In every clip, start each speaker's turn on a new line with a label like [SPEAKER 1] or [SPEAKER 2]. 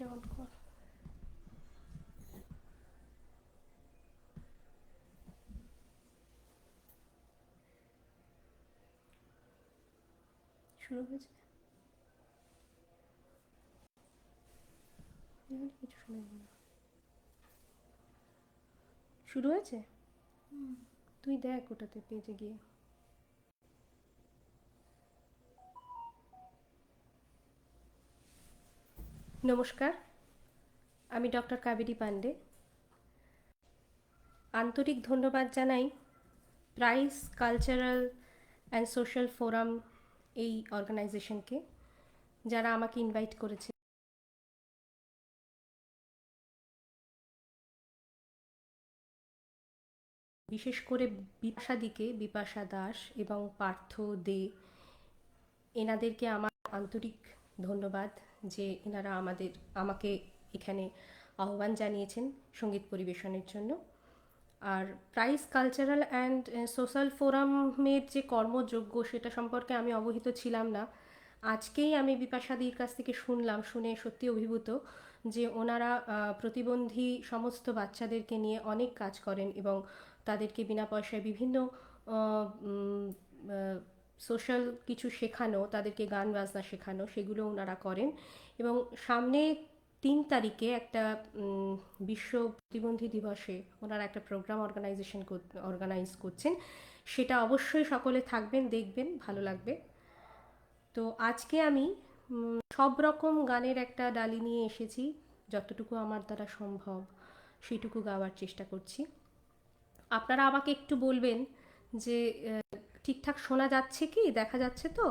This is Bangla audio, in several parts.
[SPEAKER 1] ডাউন কর। শুরু হয়েছে? কিছু শোনা যায় না। শুরু হয়েছে? তুই দেখ ওটাতে পেজে গিয়ে। নমস্কার, আমি ডক্টর কাবেরী পান্ডে। আন্তরিক ধন্যবাদ জানাই price cultural and social forum এই অর্গানাইজেশনকে, যারা আমাকে ইনভাইট করেছে। বিশেষ করে বিপাশা দাস এবং পার্থ দে, এনাদেরকে আমার আন্তরিক ধন্যবাদ যে এনারা আমাকে এখানে আহ্বান জানিয়েছেন সঙ্গীত পরিবেশনের জন্য। আর প্রাইস কালচারাল অ্যান্ড সোশ্যাল ফোরামের যে কর্মযোগ্য সেটা সম্পর্কে আমি অবহিত ছিলাম না। আজকেই আমি বিপাশাদির কাছ থেকে শুনে সত্যি অভিভূত যে ওনারা প্রতিবন্ধী সমস্ত বাচ্চাদেরকে নিয়ে অনেক কাজ করেন এবং তাদেরকে বিনা পয়সায় বিভিন্ন সোশ্যাল কিছু শেখানো, তাদেরকে গান বাজনা শেখানো, সেগুলো ওনারা করেন। এবং সামনে 3 তারিখে একটা বিশ্ব প্রতিবন্ধী দিবসে ওনারা একটা প্রোগ্রাম অর্গানাইজ করছেন। সেটা অবশ্যই সকলে থাকবেন, দেখবেন, ভালো লাগবে। তো আজকে আমি সব রকম গানের একটা ডালি নিয়ে এসেছি, যতটুকু আমার দ্বারা সম্ভব সেইটুকু গাওয়ার চেষ্টা করছি। আপনারা আমাকে একটু বলবেন যে ঠিকঠাক শোনা যাচ্ছে কি, দেখা যাচ্ছে তো?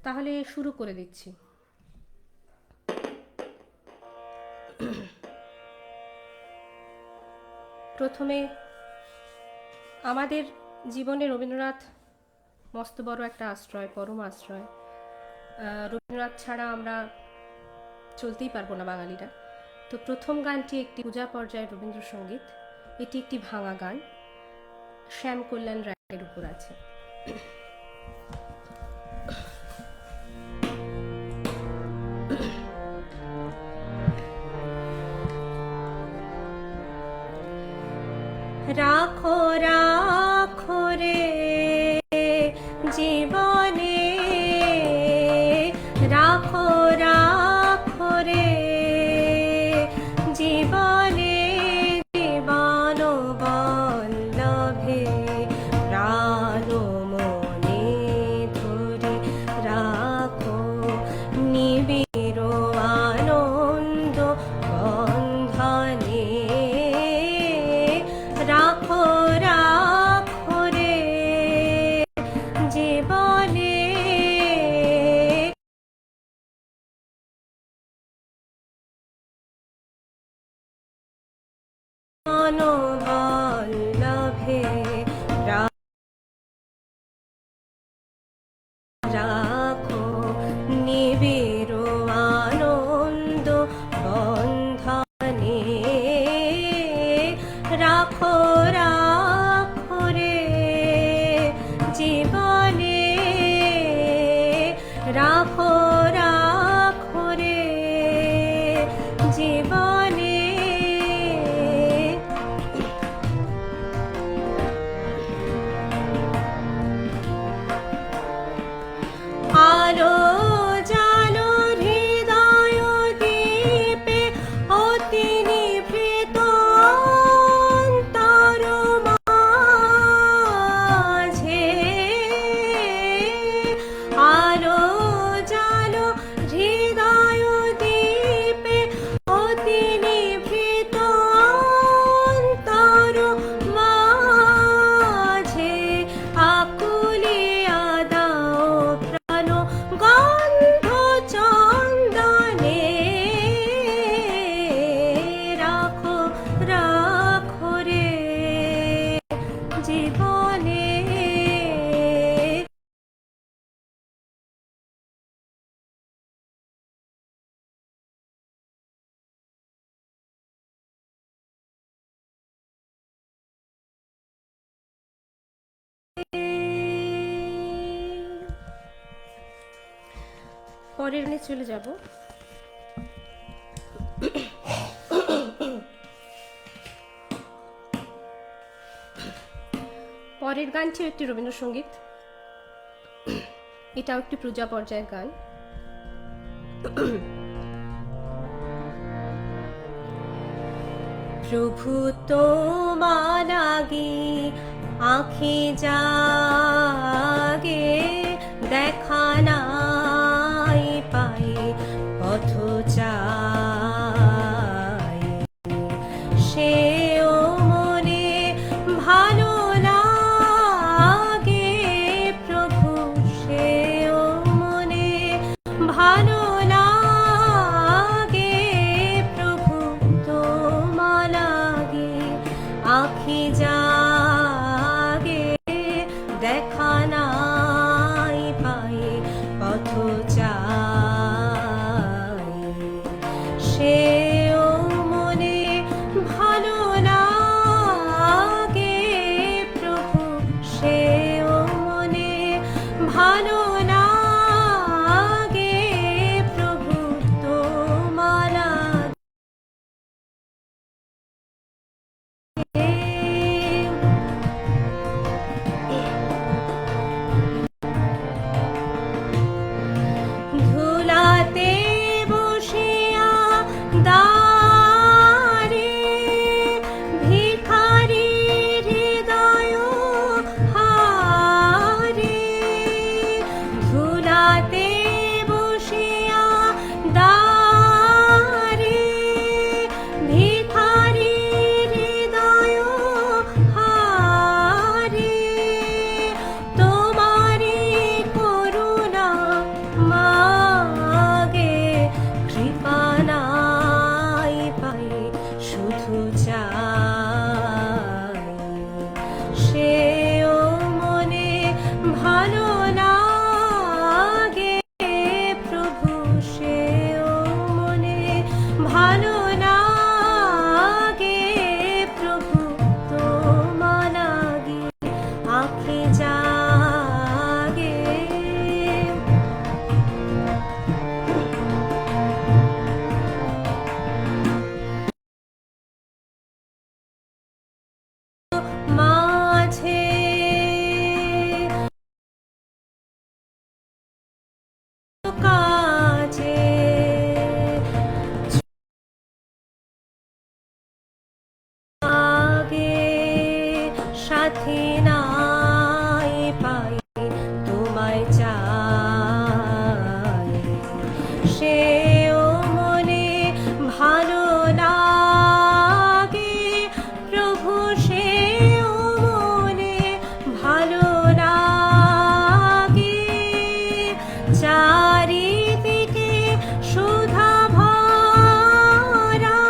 [SPEAKER 1] তাহলে শুরু করে দিচ্ছি। প্রথমে, আমাদের জীবনে রবীন্দ্রনাথ মস্ত বড় একটা আশ্রয়, পরম আশ্রয়। রবীন্দ্রনাথ ছাড়া আমরা চলতেই পারবো না বাঙালিরা। তো প্রথম গানটি একটি পূজা পর্যায়ের রবীন্দ্রসঙ্গীত। এটি একটি ভাঙা গান, শ্যাম কল্যাণ রায়ের উপর আছে। রাখো রাখো রে জীবনে, রাখো রাখো রে জীবনে, জীবন বল্লভে প্রাণ মনে ধরে রাখো নিবিড় আনন্দ বন্ধনে, রাখো রাখো রে জীবনে, বল্লভে রাখো নিবিড় আনন্দ বন্ধনে, রাখো রাখো রে জীবনে, রাখো রাখো রে জীবনে। আলো জালো হৃদয় দ্বীপে অতি নিভৃত অন্তর মাঝে, আলো জালো হৃদয় দ্বীপে অতি নিভৃত অন্তর মাঝে, আকুলিয়া দাও প্রাণ গন্ধ চন্দনে, রাখো রাখো রে জীবনে। পরের গানে চলে যাব। পরের গানটিও একটি রবীন্দ্রসঙ্গীত, এটাও একটি পূজা পর্যায়ের গান। প্রভু তোমার আগে আঁখি জাগে, দেখা নাই পাই পথ চাই, সেও মনে ভালো লাগে প্রভু, সেও মনে ভালো লাগে প্রভু তোমার লাগে আঁখি জাগে, দেখা নাই পাই পথ চাই, সেও মনে ভালো লাগে প্রভু, সেও মনে ভালো লাগে প্রভু তোমার লাগে। ধুলাতে বসিয়া দাঁড়ে, ভিখারি হৃদয় হারে, ধুলাতে বসিয়া দাঁড়ে, ভিখারি হৃদয় হারে, তোমারি করুণা মাগে, কৃপা নাই পাই শুধু চাই, সেও মনে ভালো লাগে প্রভু, সেও মনে ভালো লাগে প্রভু তোমার লাগে আঁখি জাগে। মাঝে কাজে আগে সাথী নাই পাই তোমায় চাই, সেও মনে ভালো লাগে প্রভু, সেও মনে ভালো লাগে, চারিদিকে সুধা ভরা,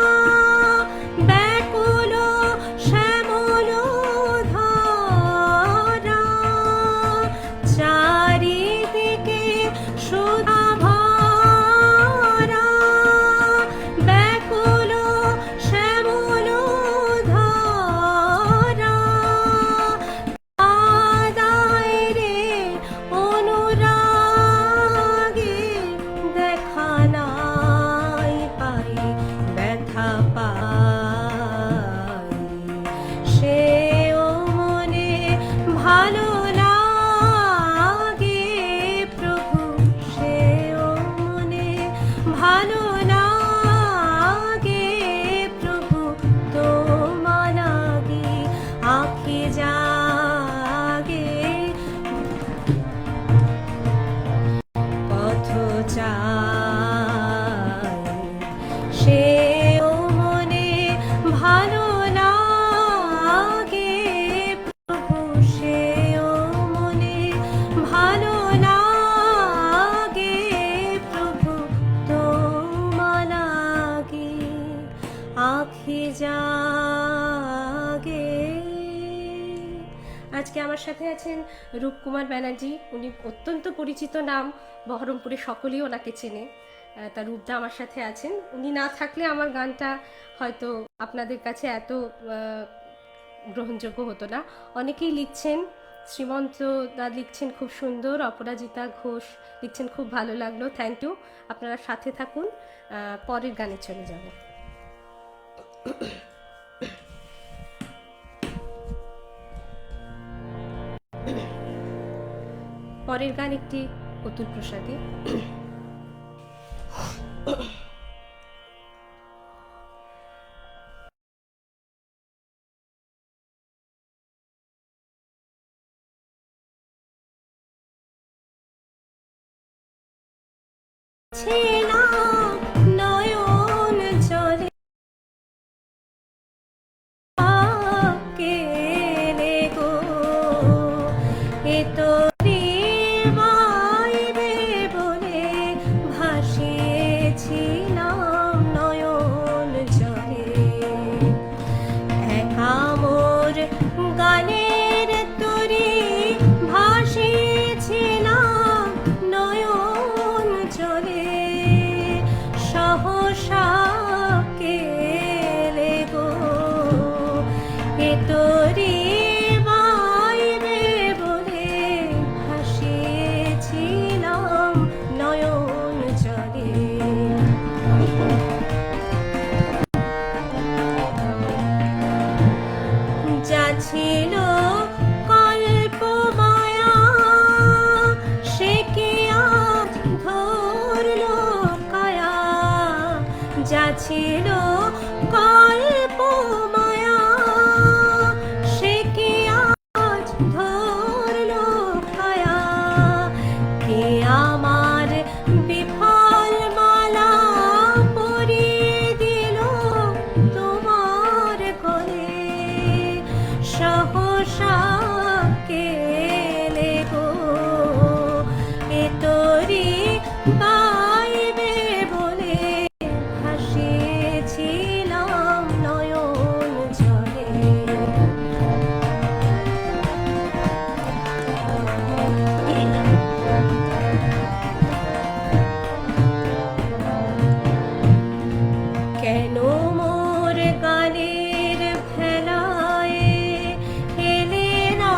[SPEAKER 1] ব্যাকুল শ্যামল ধারা, চারিদিকে সুধা ভরা, ব্যাকুল শ্যামল ধারা, আদায় রে অনুরাগে, দেখা নাই পাই ব্যথা পাই, সেও মনে ভালো লাগে প্রভু, সেও মনে ভালো লাগে প্রভু তোমার লাগে আঁখি জাগে, পথ চাই, সেও মনে ভালো লাগে প্রভু, সেও মনে ভালো লাগে প্রভু তোমার লাগে আঁখি জাগে। আজকে আমার সাথে আছেন রূপকুমার ব্যানার্জি, উনি অত্যন্ত পরিচিত নাম, বহরমপুরে সকলেই ওনাকে চেনে। তার রূপদা আমার সাথে আছেন, উনি না থাকলে আমার গানটা হয়তো আপনাদের কাছে এত গ্রহণযোগ্য হতো না। অনেকেই লিখছেন শ্রীমন্ত দা লিখছেন খুব সুন্দর, অপরাজিতা ঘোষ লিখছেন খুব ভালো লাগলো, থ্যাংক ইউ। আপনারা সাথে থাকুন, পরের গানে চলে যাব। পরের গান একটি অতুল প্রসাদী। নয়ন জলে কেলে গো, এ তো বাইরে বলে ভাসিয়েছিলাম নয়ন জলে। একা মোর গানের তরি ভাসিয়েছিলাম নয়ন জলে, সহসা কেলে গো, এ তরি বাইরে বলে ভাসিয়েছিলাম নয়ন জলে। যা ছিল কল্প মায়া সে কি আজ ধরলো কায়া, যা ছিল কল্প মায়া সে কি আজ ধরলো কায়া। কে আমার বিফল মালা পরিয়ে দিল তোমার গলে, সহসা কেলে গো, এ তরি বাইবে বলে ভাসিয়েছিলাম নয়ন জলে। কেন মোর গানের ভেলায় এলে না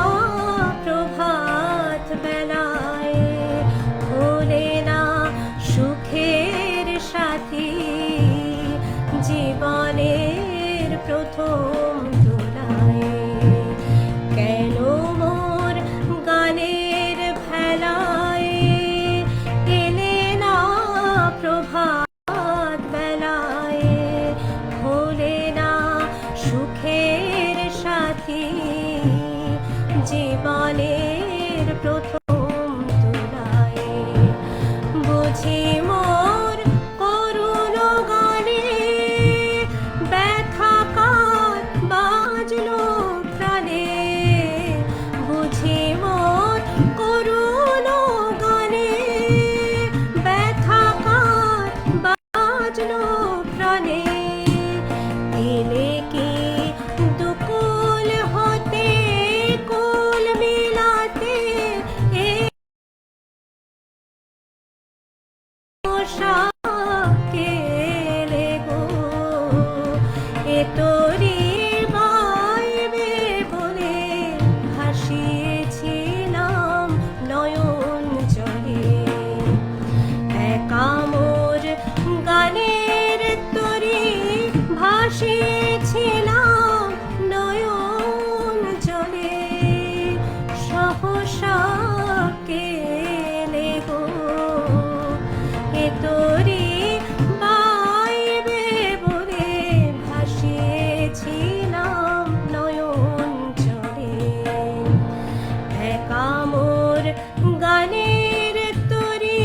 [SPEAKER 1] প্রভাত বেলায়, হলে না সুখের সাথী জীবনের প্রথম দোলায়। কেন মোর গানের ভেলায় এলে না প্রভাত বেলায়, হলে না সুখের সাথী জীবনের প্রথম তোলায়। বুঝি মোর করুণ গানে ব্যথা কার বাজলো প্রাণে, বুঝি মোর করুণ গানে ব্যথা কার বাজলো প্রাণে। এলে কি দুকুল হতে কুল মিলাতে, এ আশা কেলে গো, এ তরি বাইবে বলে ভাসিয়েছিলাম নয়ন জলে। একা মোর গানের তরি ভাসিয়েছিলাম নয়ন জলে, সহসা কেলে গো, এ তরি বাইবে বলে ভাসিয়েছিলাম নয়ন জলে। একা মোর গানের তরি।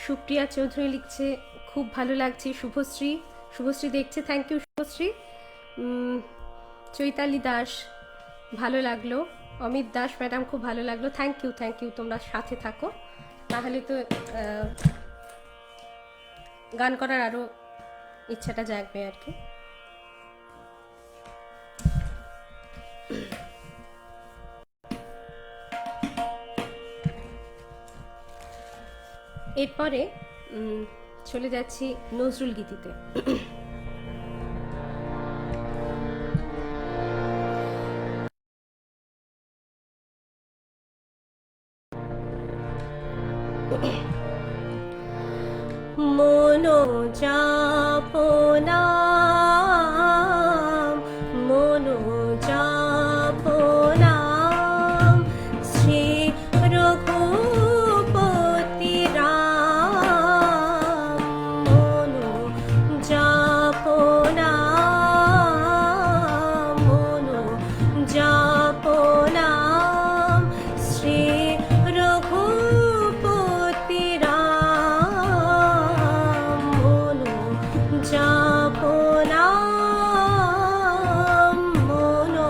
[SPEAKER 1] সুপ্রিয়া চৌধুরী লিখছে খুব ভালো লাগছে। শুভশ্রী দেখছে, থ্যাংক ইউ শুভশ্রী। চৈতালি দাস ভালো লাগলো। অমিত দাস ম্যাডাম খুব ভালো লাগলো, থ্যাংক ইউ তোমরা সাথে থাকো, তাহলে তো গান করার আরও ইচ্ছাটা জাগবে আর কি। এরপরে চলে যাচ্ছি নজরুল গীতিতে। মনো যাপনা মনো যাপনা শ্রী রঘুপতি রাম মনো যাপনা মনো যাপনা শ্রী রঘুপতি রাম মনো যাপনা মনো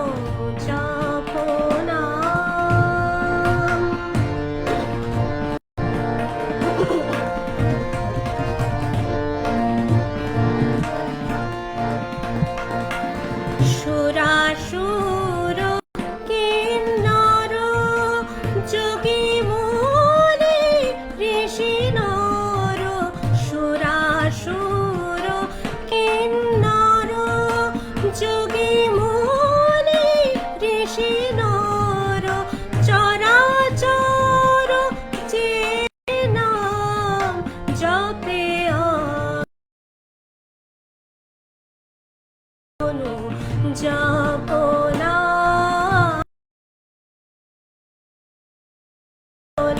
[SPEAKER 1] যাপনা সুরাসুর কিন্নর যোগী মুনি ঋষি নর সুরাসুর কিন্নর যোগী মুনি ঋষি নর চরাচর যে নাম জপে মনো যাপনা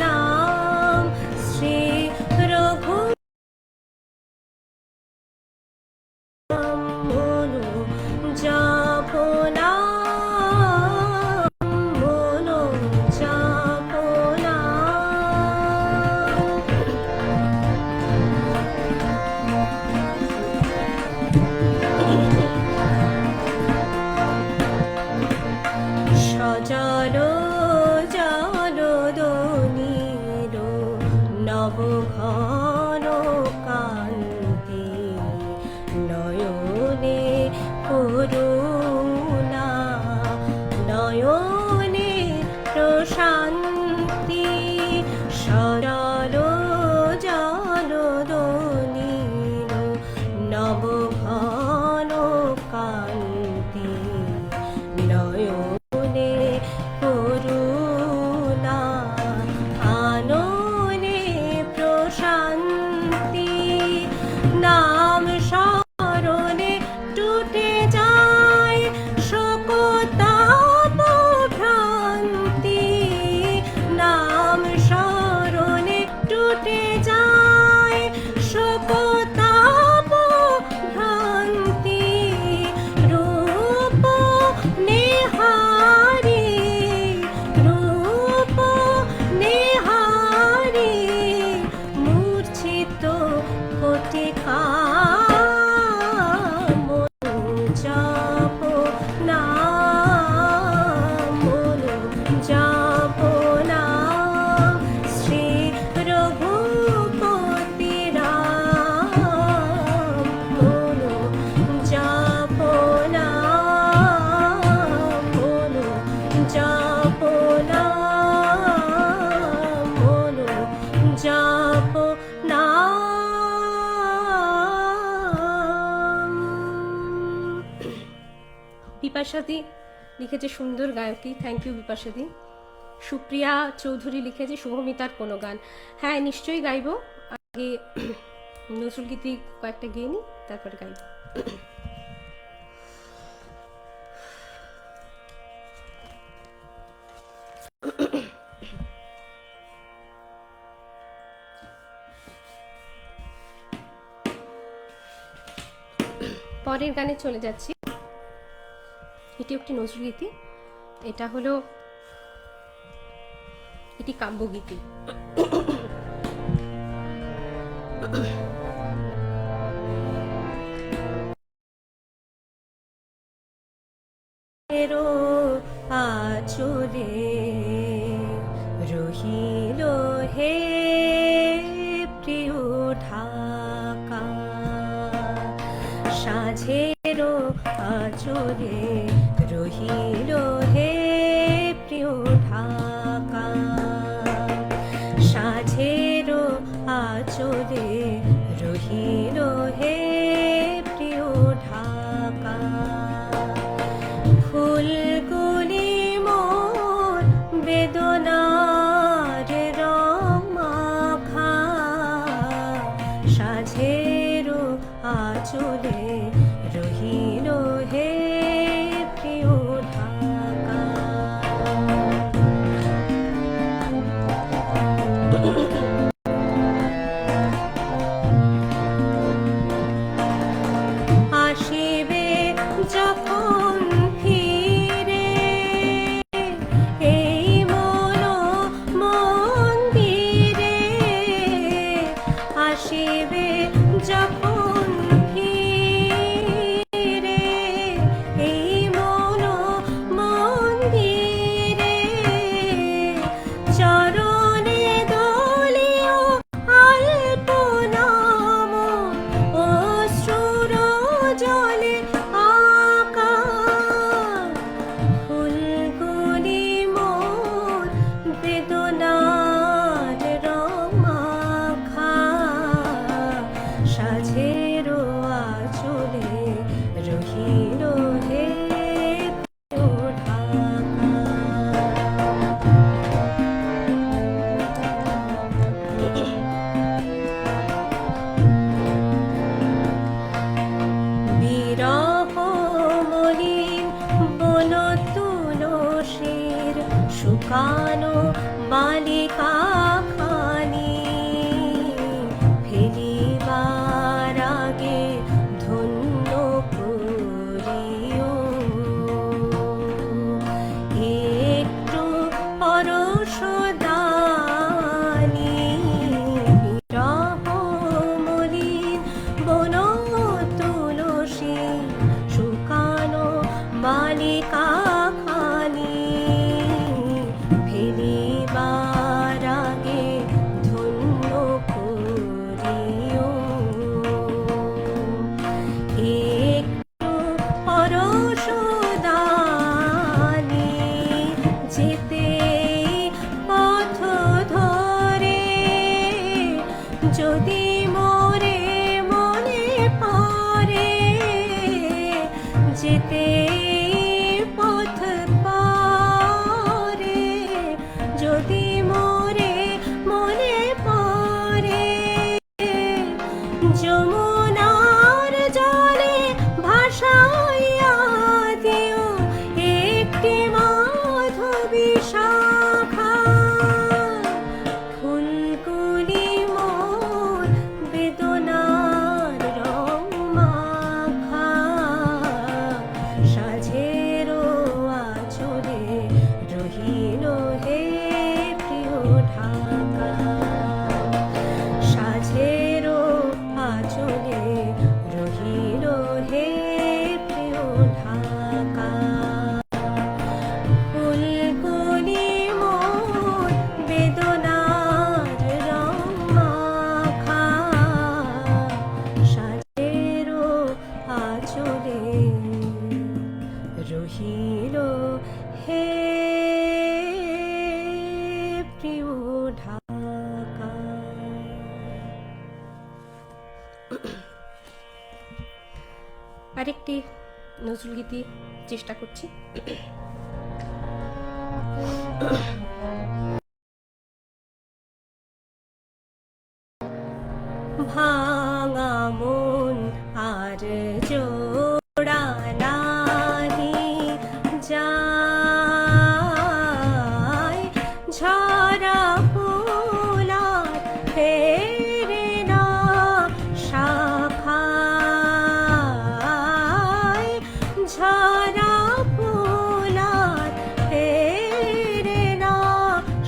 [SPEAKER 1] নাম শ্রী রঘু মনো যাপনা মনো যাপনা সজল জলদনীর নবঘন কান্তি নয়নে করুণা নয়নে প্রশান্তি সজল জলদনীর নবঘন কান্তি নয়নে করুণা আননে প্রশান্তি নাম স্মরণে টুটে যায় শোকতাপ ভ্রান্তি নাম স্মরণে টুটে যায় শোকতাপ ভ্রান্তি রূপ নেহারি রূপ নেহারি মূর্ছিত কোটিকা মনো যাপনা মনো যাপনা শ্রী রঘুপতি রাম মনো যাপনা মনো যাপনা মনো যাপনা বিপাশাদি লিখেছে সুন্দর গায়কী, থ্যাংক ইউ বিপাশাদি। সুপ্রিয়া চৌধুরী লিখেছে শুভমিতার কোনো গান। হ্যাঁ নিশ্চয়ই গাইব, আগে নজরুল গীতি কয়েকটা গেয়ে নিই তারপরে গাইব। পরের গানে চলে যাচ্ছি। এটি একটি নজরুল গীতি, এটা হলো এটি কাব্যগীতি। আচরে রহিল হে প্রিয় ঢাকা সাঝেরো আচরে রহিল হে প্রিয় ঢাকা সাঝেরো আচরে রহিল হে প্রিয় ঢাকা ফুলগুলি মোর বেদনার রং মাখা শুকানো বালিকা খানি ফেলিবার আগে ধন্য করিও। একটু পরশ দানি বিরহ মলিন বন তুলসী শুকানো বালিকা খানি ফেলিবার আগে ধন্য করিও। একটু পরশ দানি যেতে পথ ধরে যদি মোরে মনে পড়ে, যেতে পথ পড়ে যদি মোরে মনে পড়ে, যমুনার জলে ভাসাইয়া দিও একটি মাধবী শাখা। ফুলগুলি মোর বেদনার রং মাখা, সাঝেরও আঁচলে রহিল হে প্রিয় ঢাকা। সাঝেরও আঁচলে রহিল হে প্রিয় ঢাকা। ফুলগুলি মোর বেদনার রং মাখা, সাজেরও আঁচলে রহিল হে প্রিয় ঢাকা। আরেকটি নজরুল গীতি চেষ্টা করছি। ভাঙা মন আর জোড়া নাহি যায়, ঝরা ফুলার ফেরে না শাখায়, ঝরা ফুলার ফেরে না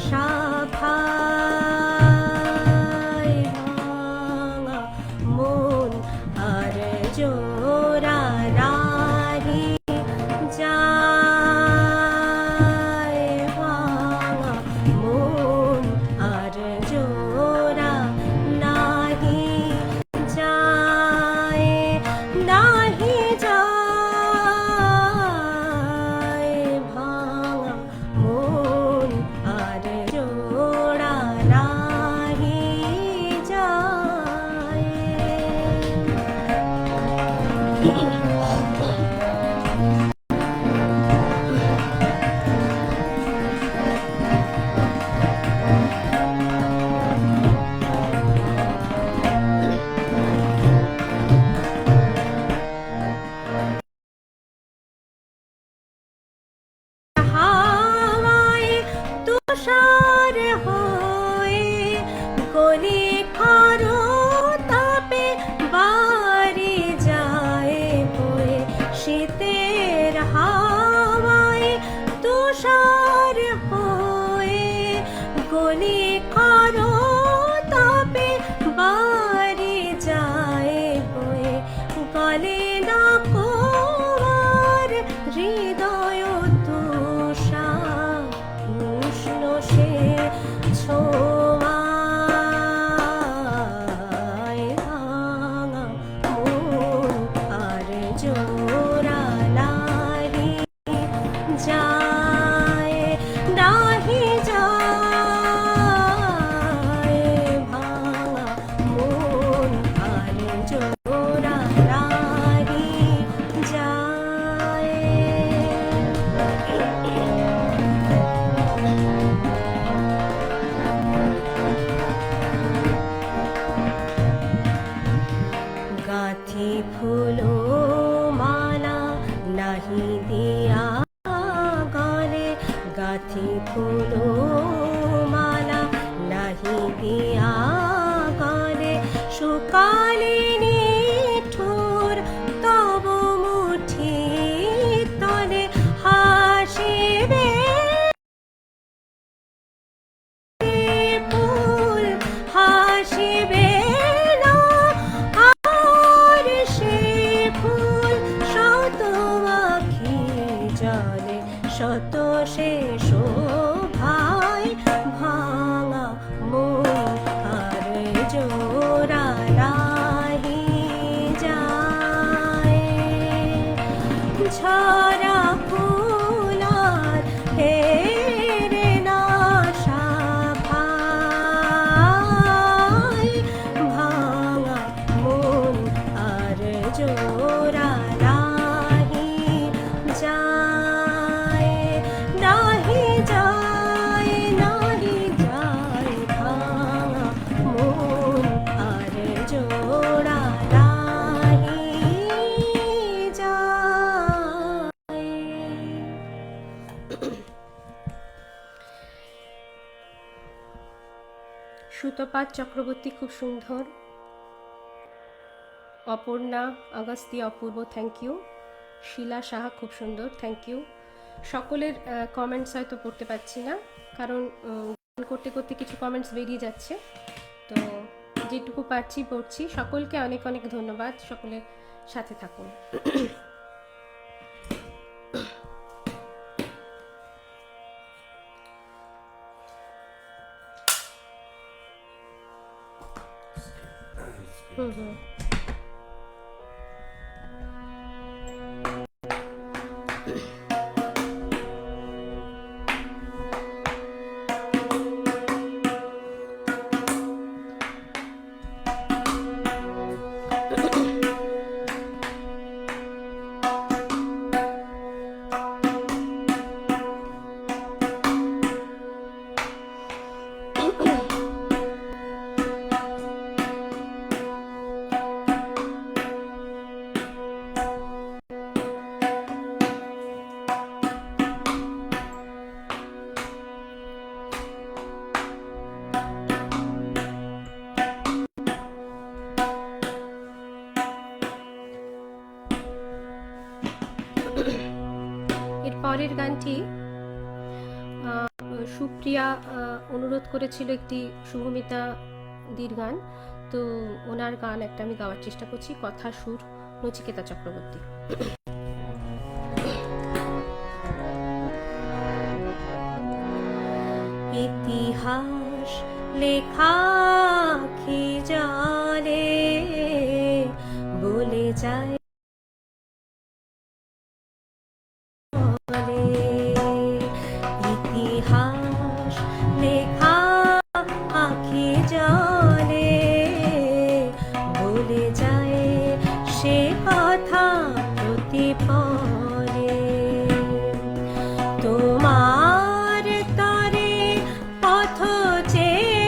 [SPEAKER 1] শাখায়। ভাঙা মন আর জোড়া নাহি যায়, ভাঙা মন আর জোড়া নাহি যায়, নাহি যায়। ভাঙা মন আর জোড়া নাহি যায়। হাওয়ায় তুষার হয়ে গলি খারো তাপে বাড়ি যায় বয়ে, শীতের হাওয়ায় তুষার হয়ে গলি খারো তাপে বাড়ি যায় বয়ে, গলে না কোয়ার হৃদয় তুষার উষ্ণ সে শত সে শোভায় ভাঙা মন আর জোড়া রাহি যায়। ঝরা ফুলার হেরে না সাভায় ভাঙা মন আর জোড়া রাহি যায়। নাহি যায়, নাহি যায় ভাঙা মন আর জোড়া রাহি যায়। সুতপাত চক্রবর্তী খুব সুন্দর। অপর্ণা আগস্তি অপূর্ব, থ্যাংক ইউ। শিলা সাহা খুব সুন্দর, থ্যাংক ইউ। সকলের কমেন্টস হয়তো পড়তে পারছি না, কারণ গান করতে করতে কিছু কমেন্টস বেরিয়ে যাচ্ছে, তো যেটুকু পারছি পড়ছি। সকলকে অনেক অনেক ধন্যবাদ, সকলের সাথে থাকুন। এর পরের গানটি সুপ্রিয়া অনুরোধ করেছিল, একটি শুভমিতা দির গান, তো ওনার গান একটা আমি গাওয়ার চেষ্টা করছি। কথা সুর নচিকেতা চক্রবর্তী। ইতিহাস লেখা কি জানে বলে যায়, ইতিহাস লেখা আঁখি জলে বলে যায় সে কথা প্রতিপলে। তোমার তরে পথ চেয়ে,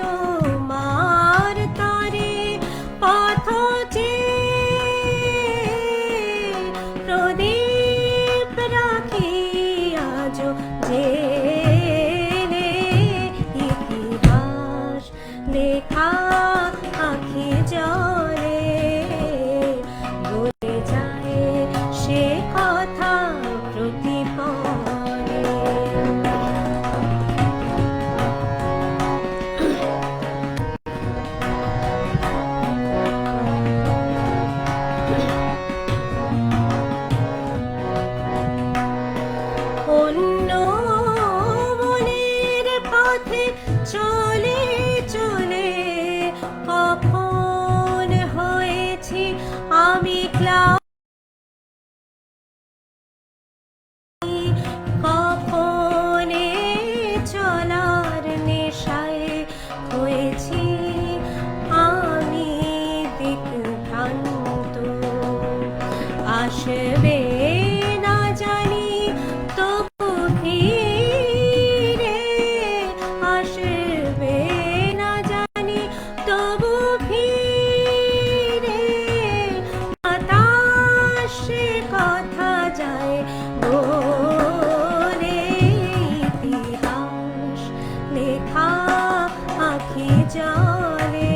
[SPEAKER 1] তোমার তরে পথ চেয়ে প্রদীপ রাখি আজ জেলে। ইতিহাস লেখা আঁখি জলে বলে যায় সে কথা প্রতিপলে। অন্য মনের পথে চলে চলে কখন হয়েছি আমি ক্লান্তি, কখন চলার নেশায় হয়েছি আমি দিকভ্রান্ত। আসবে না জানি তবু ফিরে, আসবে না জানি তবু ফিরে। বাতাসে কথা যায় বলে, ইতিহাস লেখা আঁখি জলে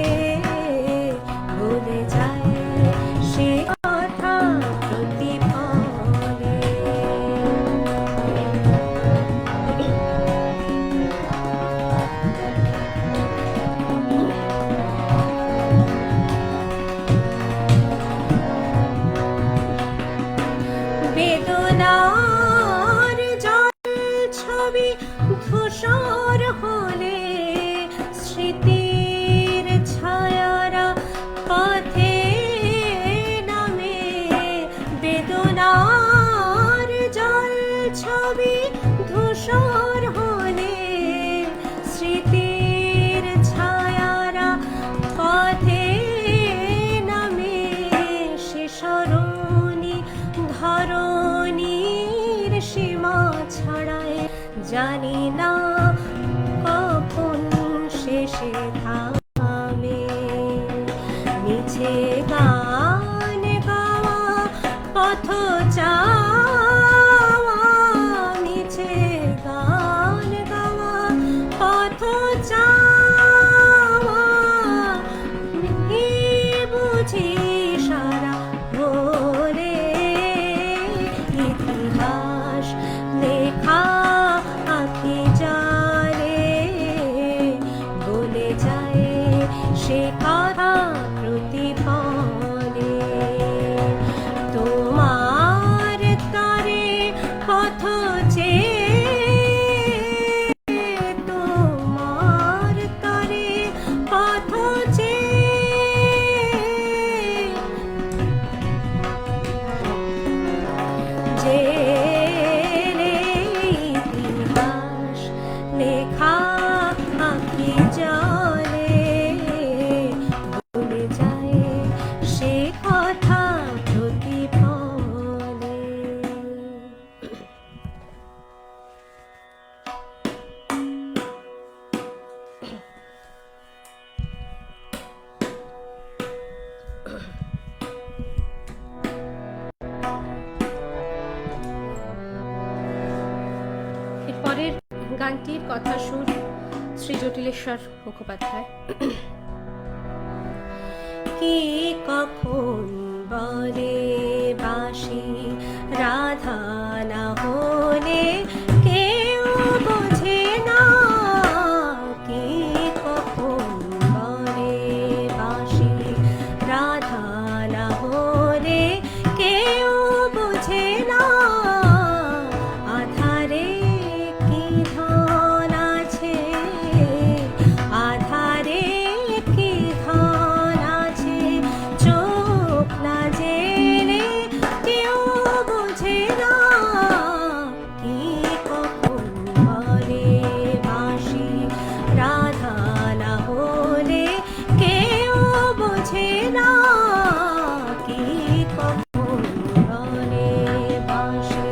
[SPEAKER 1] বলে যায় সে কথা প্রতিপলে। জানি না কখন শেষে থামে মিছে গান গাওয়া পথ চাওয়া মিছে গান গাওয়া পথ চাওয়া বুঝি সারা ভোরে ইতিহাস লেখা আঁকি জানে বলে যায় সে কথা প্রতিপলে তোমার তরে পথ চেয়ে তোমার তরে পথ চেয়ে ইতিহাস লেখা আঁকি জলে ভুলে যায় সে কথা প্রতিপলে এরপরের গানটির কথা সুর শ্রী জটিলেশ্বর মুখোপাধ্যায়। কি কখন বলে বাঁশি রাধা না হলে কেউ বোঝে না কি কখন বলে বাঁশি রাধা না হলে কেউ বোঝে না আধারে কি ধন আছে আধারে কি ধন আছে চোখ না জেলে কেউ বোঝে না কি কখন বলে বাঁশি রাধা না হলে কেউ বোঝে না কি কখন বলে বাঁশি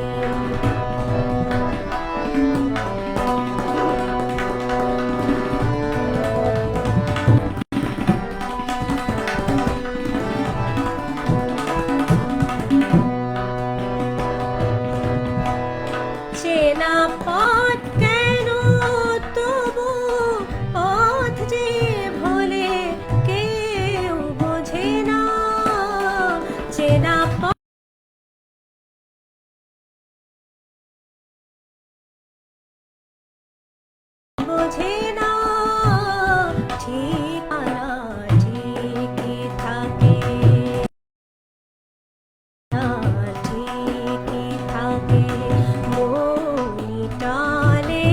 [SPEAKER 1] চেনা পথ কেন তবু পথ যে ভোলে কেউ বোঝে না চেনা পথ বোঝে না ঠিকানা ঠিকই থাকে ঠিকই থাকে মনি টালে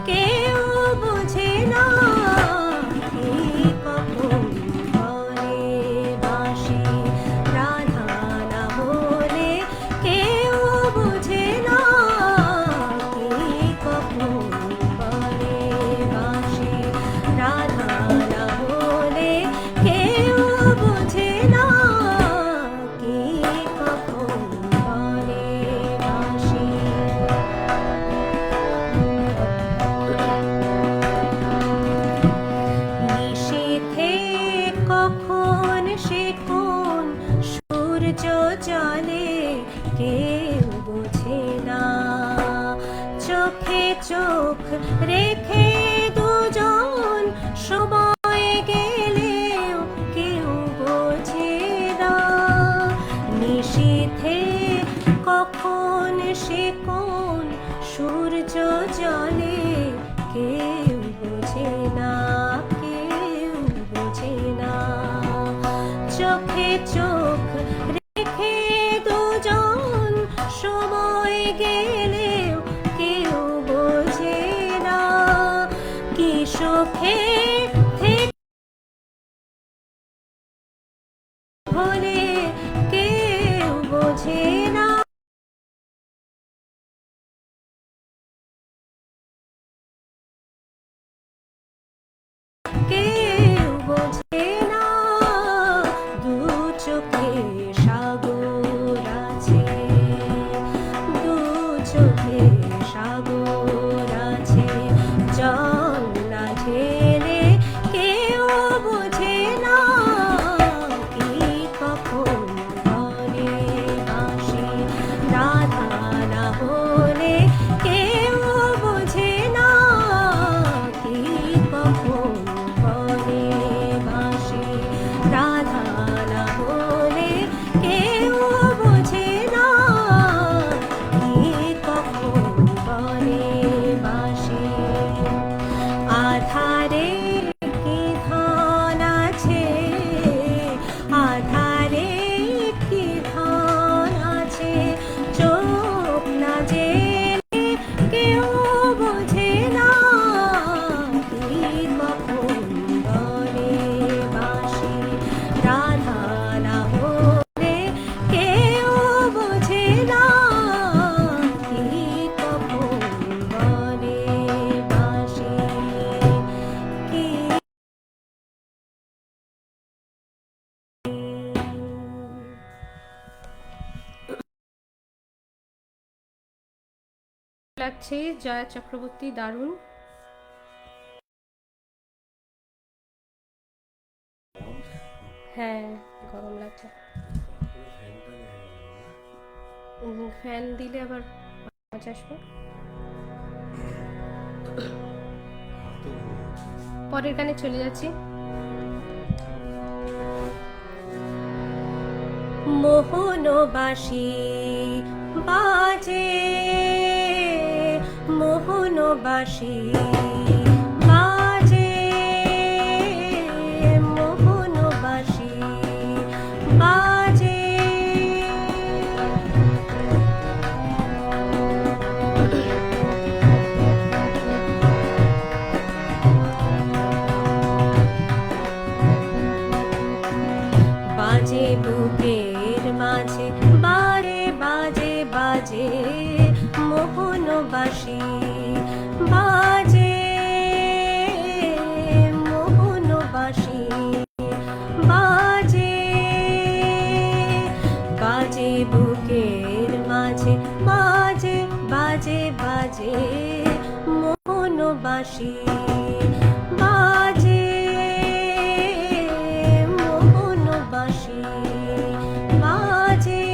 [SPEAKER 1] কেউ বোঝে না কি কখন বলে বাঁশি রাধা না হলে কেউ বোঝে না কি কখন বলে বাঁশি রাধা না হলে কেউ বোঝে না কি কখন বলে বাঁশি নিশীথে কখন সে কোন সূর্য জলে কেউ বোঝে না চোখে চোখ রেখে দুজন সময় গেলেও কেউ বোঝে না নিশীথে কখন সে কোন সূর্য জলে কেউ বোঝে না কেউ বোঝে না চোখে চোখ রেখে দুজন সময় গেলেও কেউ বোঝে না কি সুখে থেকে হলে কেউ বোঝে না। লাগছে জয়া চক্রবর্তী, দারুণ। হ্যাঁ, গরম লাগছে। ফ্যান দিলে আবার আওয়াজ আসবে। পরের গানে চলে যাচ্ছি। মোহনবাসী বাজে, মোহনবাসী বাজে, মোহনবাসী বাজে। বাজে বুকের মাঝে, বারে বাজে বাজে মোহনবাসী বাজে, মোহনবাসী বাজে। বাজে বুকের মাঝে, বাজে বাজে বাজে মোহনবাসী বাজে, মোহনবাসী বাজে।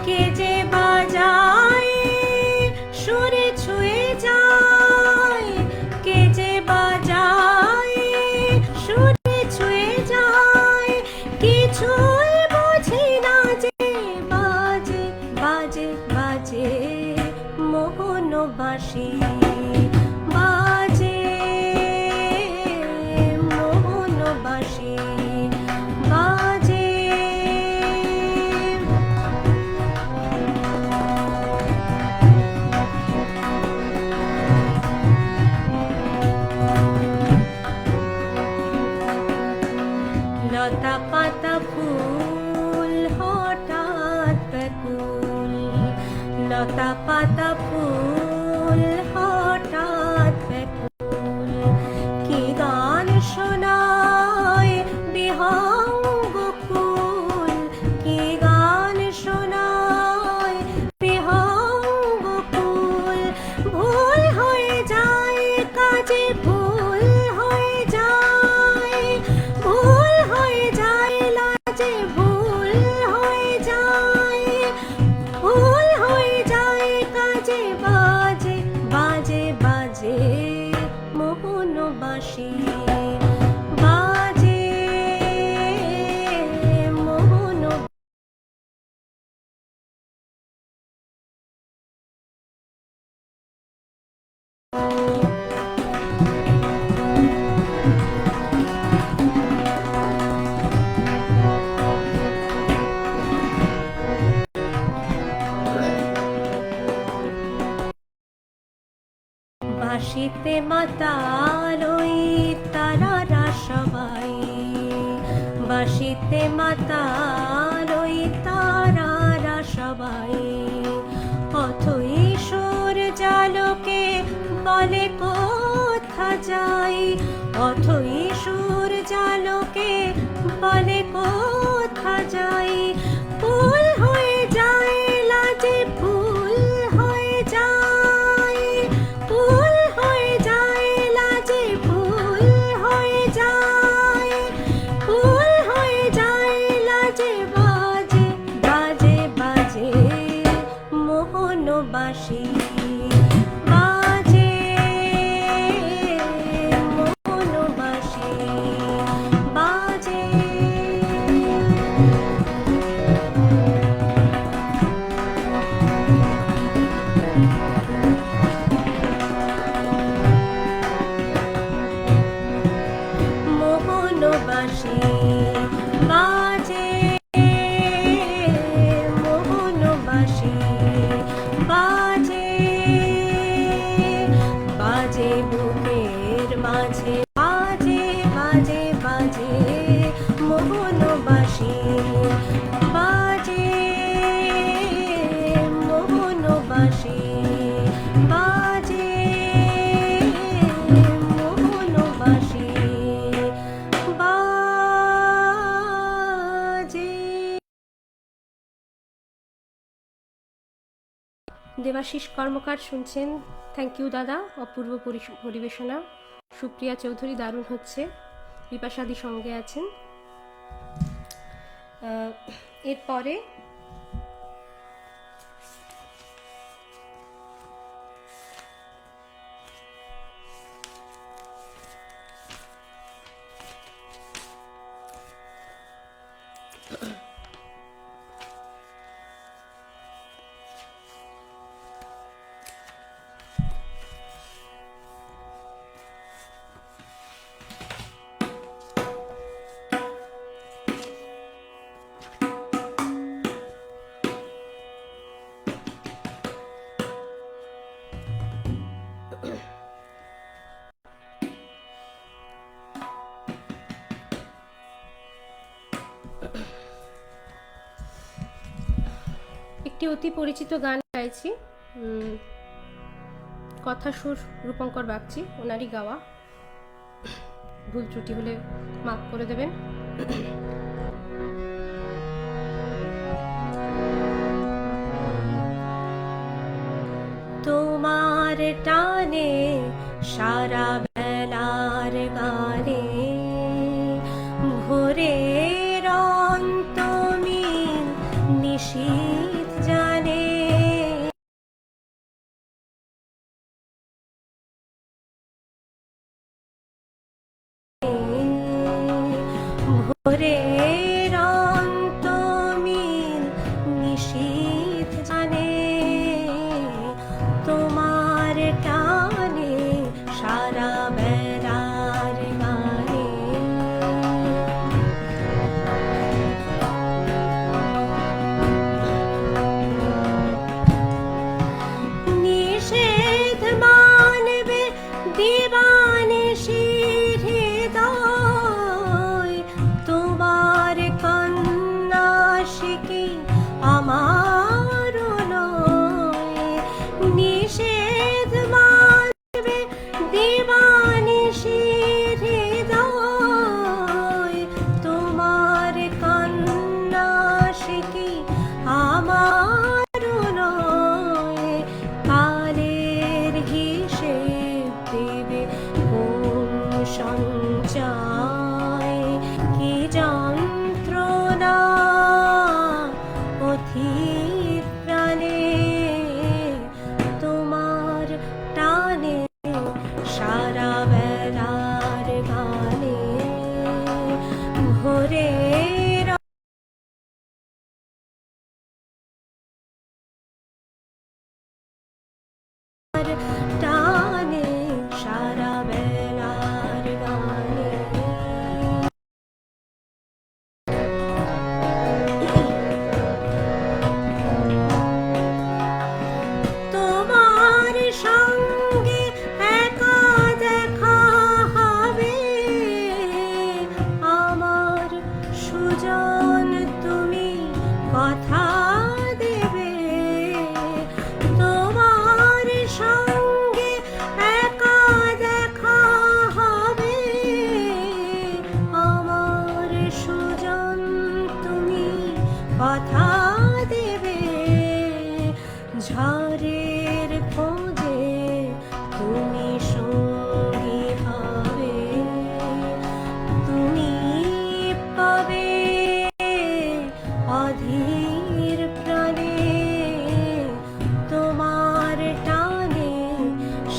[SPEAKER 1] কে যে বাজায় সুরে ছুঁয়ে যায়, কে যে বাজায় সুরে ছুঁয়ে যায়, কিছুই বুঝি না যে বাজে বাজে বাজে মোহনবাসী বাজে, মোহনবাসী বাজে। লতা পাতা ফুল হঠাৎ ব্যাকুল, লতা পাতা ফুল হঠাৎ ব্যাকুল। কি গান শোনায় বিহঙ্গ কুল, কি গান শোনায় বিহঙ্গ কুল। ভুল হয়ে যায় কাজে, ভুল হয়ে যায়, ভুল হয়ে যায় লাজে, ভুল হয়ে যায়, ভুল হয়ে যায় কাজে। বাজে বাজে বাজে মোহনবাসী বাজে, মোহন। বাঁশিতে মাতাল ওই তারারা সবাই, বাঁশিতে মাতাল ওই তারারা সবাই। অথই সুর জালকে বলে কোথা যাই, অথই সুর জালকে বলে কোথা যাই। ফুল হয়ে যায় লাজে, ফুল হয়ে যায়, ফুল হয়ে যায় লাজে, ফুল হয়ে যায়, ফুল হয়ে যায় লাজে। বাজে বাজে বাজে মোহনবাসী বাজে, মোহনবাসী বাজে। মোহনবাসী বাজে, মোহনবাসী বাজে। দেবাশিস কর্মকার শুনছেন, থ্যাংক ইউ দাদা, অপূর্ব পরিবেশনা। সুপ্রিয়া চৌধুরী দারুণ হচ্ছে। বিপাশাদি সঙ্গে আছেন। এরপরে একটি অতি পরিচিত গান গাইছি, কথা সুর রূপঙ্কর বাগচি, ওনারই গাওয়া। ভুল ত্রুটি হলে মাফ করে দেবেন। তোমার টানে সারা বেলার গানে ভোরের অন্তমিল নিশীথ জানে, ভোরের অন্তমিল নিশীথ জানে, তোমার টানে সারা বেলার গানে। নিষেধ মানবে দিবানিশি হৃদয়, তোমার কন্যাশিকি আমার নয়। নিষেধ মানবে দিবানিশি হৃদয়, তোমার কন্যাশিকি আমার নয়। কালের হিসেব দেবে কোন সঞ্চয়, কি যন্ত্রণা অধীর প্রাণে, তোমার টানে সারা বেলার গানে ভোরের টানে সারা বেলার গানে। তোমার সঙ্গে একা দেখা হবে আমার সুজন, তুমি কথা দেবে। তোমার সঙ্গে একা দেখা হবে আমার সুজন, তুমি কথা দেবে। ঝড়ের খোঁজে তুমি সঙ্গী হবে, তুমি পাবে অধীর প্রাণে, তোমার টানে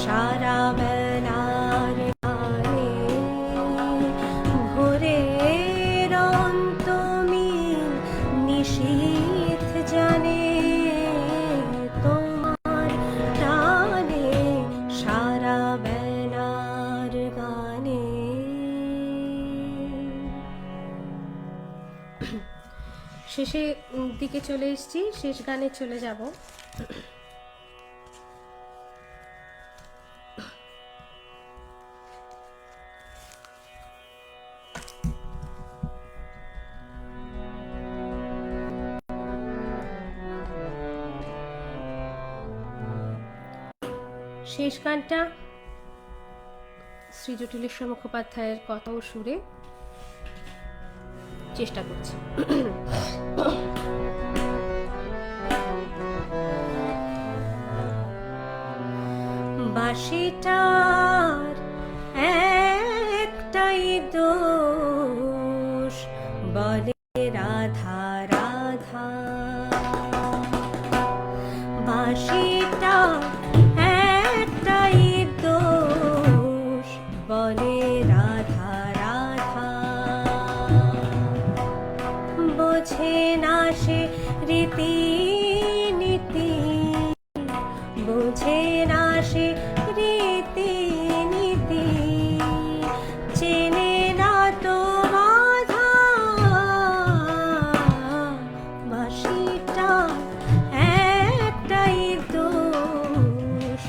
[SPEAKER 1] সারা বেলার গানে ভোরের অন্তমিল নিশীথ জানে, তোমার টানে সারা বেলার গানে। শেষে দিকে চলে এসেছি, শেষ গানে চলে যাব। শেষ গানটা শ্রী জটিলেশ্বর মুখোপাধ্যায়ের কথা ও সুরে চেষ্টা করছি। বাঁশিটার একটাই দোষ, বলে রাধা রাধা। বাঁশিটার একটাই দোষ, বলে রাধা রাধা। বোঝে না সে রীতি নীতি, বোঝে না সে রীতি নীতি, চেনে না তো বাধা। বাঁশিটা একটাই দোষ,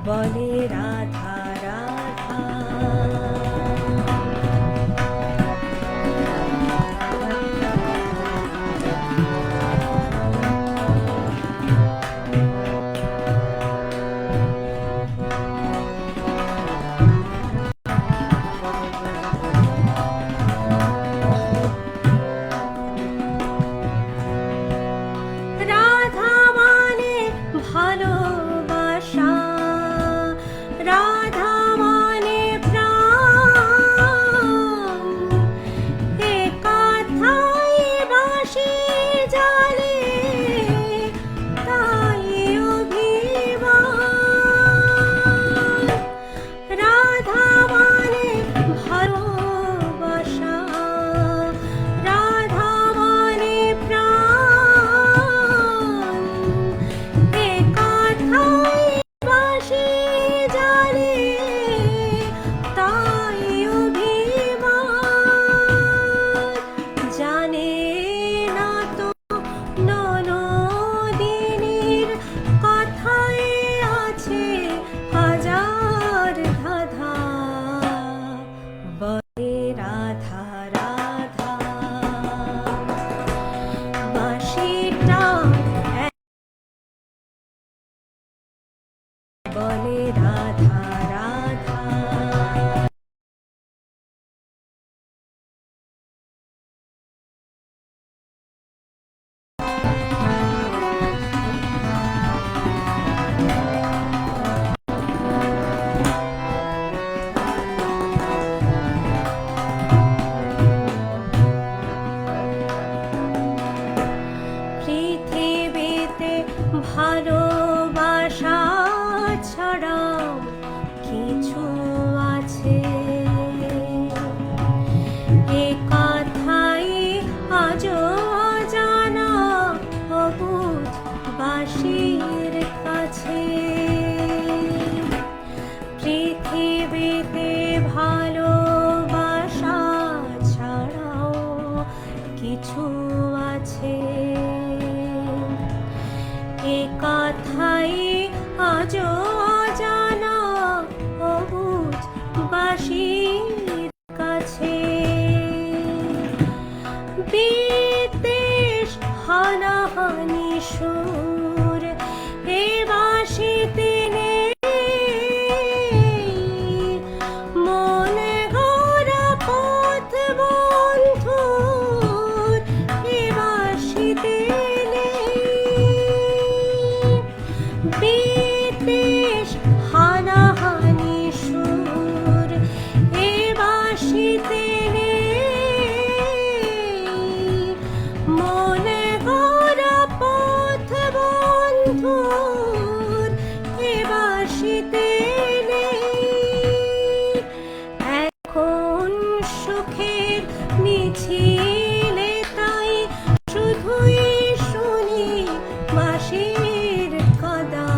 [SPEAKER 1] বলে রাধা রাধা। রাধা মানে ভালোবাসা, রাধা মানে প্রাণ, এ কথাই বাঁশির জালে তাই অভিমান। রাধা মানে ভালোবাসা, রাধা মানে প্রাণ, এ কথাই বাঁশির জালে তাই অভিমান। জানে না তো ননদিনীর কথায় আছে হাজার ধাঁধা, বলে রাধা রাধা। বাঁশিটা বলে রাধা রাধা। পৃথিবীতে ভালোবাসা ছাড়া কিছু আছে, এ কথাই আজও অজানা অবুঝ বাঁশির কাছে। পৃথিবীতে ভালোবাসা ছাড়াও কিছু আছে, এ কথাই আজও অজানা অবুঝ বাঁশির কাছে। বিদ্বেষ হানাহানি সুর এ বাঁশিতে নেই, মনে গড়া পথ বন্ধুর এ বাঁশিতে নেই। বিদ্বেষ হানাহানি সুর এ বাঁশিতে নেই, মনে গড়া পথ বন্ধুর এ বাঁশিতে নেই। এখন সুখের মিছিলে তাই শুধুই শুনি বাঁশির কাদা,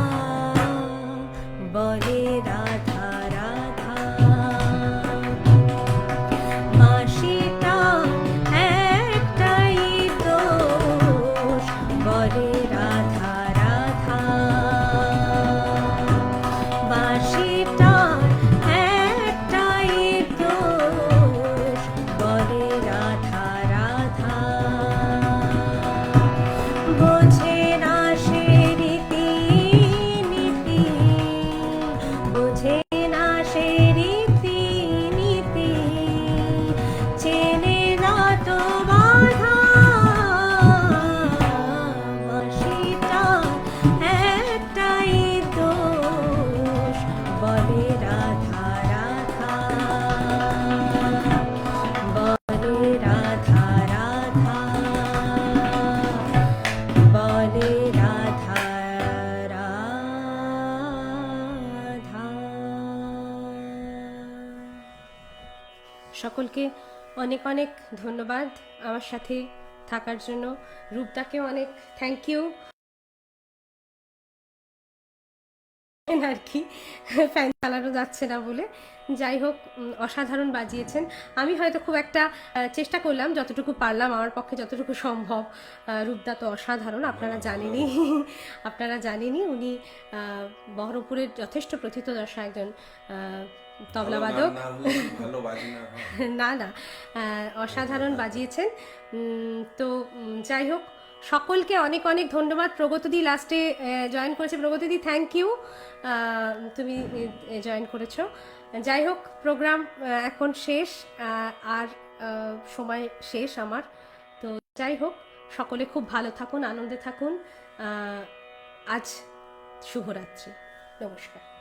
[SPEAKER 1] সকলকে অনেক অনেক ধন্যবাদ আমার সাথে থাকার জন্য। রূপদাকে অনেক থ্যাংক ইউ আর কি, ফ্যান চালানো যাচ্ছে না বলে। যাই হোক, অসাধারণ বাজিয়েছেন। আমি হয়তো খুব একটা চেষ্টা করলাম, যতটুকু পারলাম আমার পক্ষে যতটুকু সম্ভব। রূপদা তো অসাধারণ, আপনারা জানেনই। আপনারা জানেনই উনি বহরমপুরের যথেষ্ট প্রথিতযশা একজন তবলাবাদক। না না, অসাধারণ বাজিয়েছেন। তো যাই হোক, সকলকে অনেক অনেক ধন্যবাদ। প্রগতিদি লাস্টে জয়েন করেছে। প্রগতিদি থ্যাংক ইউ, তুমি জয়েন করেছো। যাই হোক, প্রোগ্রাম এখন শেষ, আর সময় শেষ আমার। তো যাই হোক, সকলে খুব ভালো থাকুন, আনন্দে থাকুন। আজ শুভরাত্রি, নমস্কার।